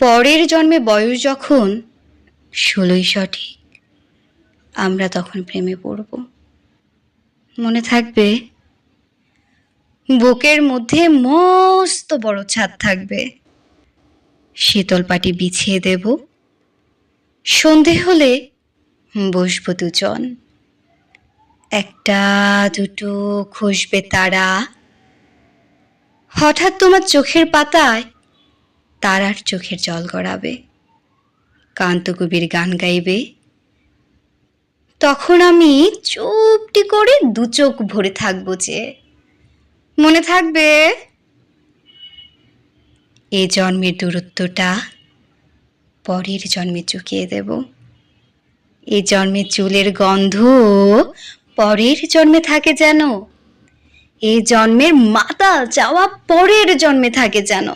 পরের জন্মে বয়স যখন 16ই সঠিক, আমরা তখন প্রেমে পড়ব। মনে থাকবে, বুকের মধ্যে মস্ত বড় ছাদ থাকবে, শীতল পাটি বিছিয়ে দেব, সন্ধে হলে বসবো দুজন, একটা দুটো খসবে তারা, হঠাৎ তোমার চোখের পাতায় তারার চোখের জল গড়াবে, কান্তকবির গান গাইবে, তখন আমি চুপটি করে দু চোখ ভরে থাকবো যে। মনে থাকবে, এ জন্মের দূরত্বটা পরের জন্মে চুকিয়ে দেব, এ জন্মের চুলের গন্ধ পরের জন্মে থাকে যেন, এ জন্মের মাতাল চাওয়া পরের জন্মে থাকে যেন।